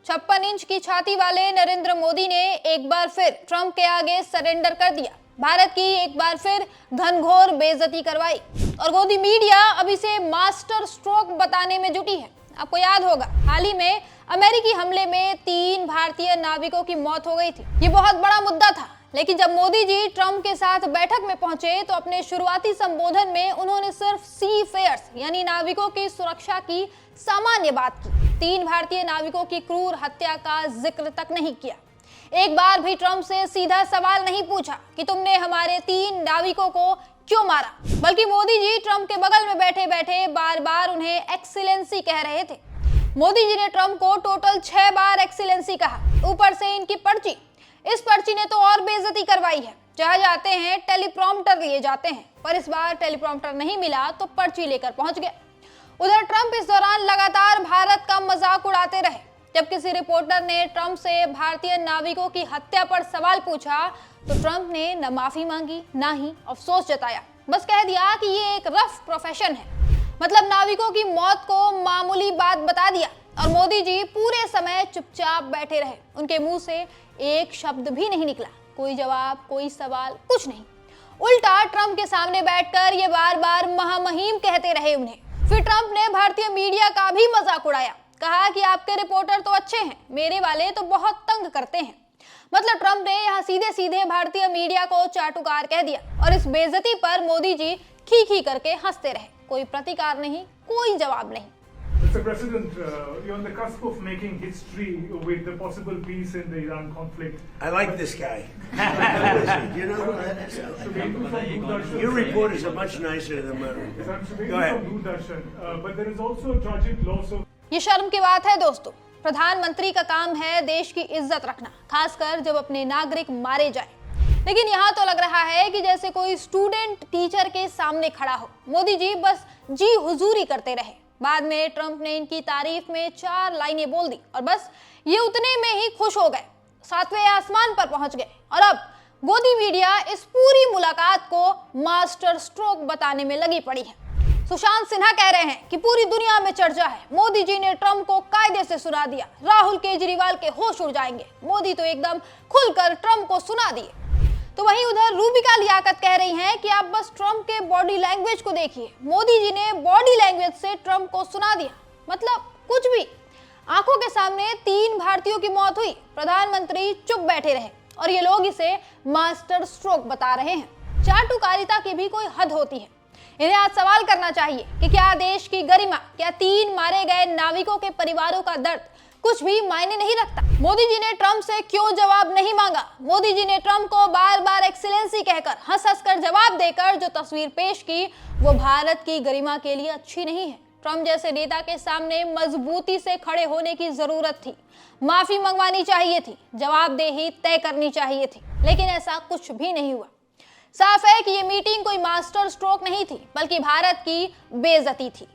56 inch की छाती वाले नरेंद्र मोदी ने एक बार फिर ट्रंप के आगे सरेंडर कर दिया। भारत की एक बार फिर घनघोर बेइज्जती करवाई और मोदी मीडिया अब इसे मास्टर स्ट्रोक बताने में जुटी है। आपको याद होगा, हाल ही में अमेरिकी हमले में 3 भारतीय नाविकों की मौत हो गई थी। ये बहुत बड़ा मुद्दा था, लेकिन जब मोदी जी ट्रंप के साथ बैठक में पहुंचे तो अपने शुरुआती संबोधन में उन्होंने सिर्फ सी फेयर्स यानी नाविकों की सुरक्षा की सामान्य बात की। 3 भारतीय नाविकों की क्रूर हत्या का जिक्र तक नहीं किया। एक बार भी ट्रंप से सीधा सवाल नहीं पूछा कि तुमने हमारे 3 नाविकों को क्यों मारा, बल्कि मोदी जी ट्रंप के बगल में बैठे बैठे बार बार उन्हें एक्सीलेंसी कह रहे थे। मोदी जी ने ट्रंप को टोटल 6 बार एक्सीलेंसी कहा। ऊपर से इनकी पर्ची, इस पर्ची ने तो और बेइज्जती करवाई है। जहां जाते हैं टेलीप्रॉम्प्टर लिए जाते हैं, पर इस बार टेलीप्रॉम्प्टर नहीं मिला तो पर्ची लेकर पहुंच गए। उधर ट्रंप इस दौरान लगातार भारत का मजाक उड़ाते रहे। जब किसी रिपोर्टर ने ट्रंप से भारतीय नाविकों की हत्या पर सवाल पूछा तो ट्रंप ने न माफी मांगी ना ही अफसोस जताया। बस कह दिया कि ये एक रफ प्रोफेशन है, मतलब नाविकों की मौत को मामूली बात बता दिया। और मोदी जी पूरे समय चुपचाप बैठे रहे। उनके मुंह से एक शब्द भी नहीं निकला, कोई जवाब, कोई सवाल, कुछ नहीं। उल्टा ट्रंप के सामने बैठकर ये बार बार महामहिम कहते रहे उन्हें। फिर ट्रंप ने भारतीय मीडिया का भी मजाक उड़ाया, कहा कि आपके रिपोर्टर तो अच्छे हैं, मेरे वाले तो बहुत तंग करते हैं। मतलब ट्रंप ने यहाँ सीधे सीधे भारतीय मीडिया को चाटुकार कह दिया और इस बेइज्जती पर मोदी जी खी खी करके हंसते रहे। कोई प्रतिकार नहीं, कोई जवाब नहीं। Mr. President, you're on the cusp of making history with the possible peace in the Iran conflict. I like this guy. You know, your reporters are much nicer than mine. So I'm Subhedu Go ahead. from Doordarshan, but there is also a tragic loss of. ये शर्म की बात है दोस्तों। प्रधानमंत्री का काम है देश की इज्जत रखना, खासकर जब अपने नागरिक मारे जाए। लेकिन यहाँ तो लग रहा है कि जैसे कोई स्टूडेंट टीचर के सामने खड़ा हो। मोदी जी बस जी हुजूरी करते रहे। बाद में ट्रंप ने इनकी तारीफ में 4 लाइनें बोल दी और बस ये उतने में ही खुश हो गए, 7वें आसमान पर पहुंच गए। और अब मोदी मीडिया इस पूरी मुलाकात को मास्टर स्ट्रोक बताने में लगी पड़ी है। सुशांत सिन्हा कह रहे हैं कि पूरी दुनिया में चर्चा है, मोदी जी ने ट्रंप को कायदे से सुना दिया, राहुल केजरीवाल के होश उड़ जाएंगे, मोदी तो एकदम खुलकर ट्रंप को सुना दिए। तो वहीं उधर रूबिका लियाकत कह रही हैं कि आप बस ट्रंप के बॉडी लैंग्वेज को देखिए, मोदी जी ने बॉडी लैंग्वेज से ट्रंप को सुना दिया। मतलब कुछ भी। आंखों के सामने 3 भारतीयों की मौत हुई, प्रधानमंत्री चुप बैठे रहे और ये लोग इसे मास्टर स्ट्रोक बता रहे हैं। चाटुकारिता की भी कोई हद होती है। इन्हें आज सवाल करना चाहिए कि क्या देश की गरिमा, क्या 3 मारे गए नाविकों के परिवारों का दर्द कुछ भी मायने नहीं रखता? मोदी जी ने ट्रंप से क्यों जवाब नहीं मांगा? मोदी जी ने ट्रंप को बार बार एक्सीलेंसी कहकर, हंस हंस कर जवाब देकर जो तस्वीर पेश की वो भारत की गरिमा के लिए अच्छी नहीं है। ट्रंप जैसे नेता के सामने मजबूती से खड़े होने की जरूरत थी, माफी मंगवानी चाहिए थी, जवाबदेही तय करनी चाहिए थी, लेकिन ऐसा कुछ भी नहीं हुआ। साफ है कि ये मीटिंग कोई मास्टर स्ट्रोक नहीं थी, बल्कि भारत की बेइज्जती थी।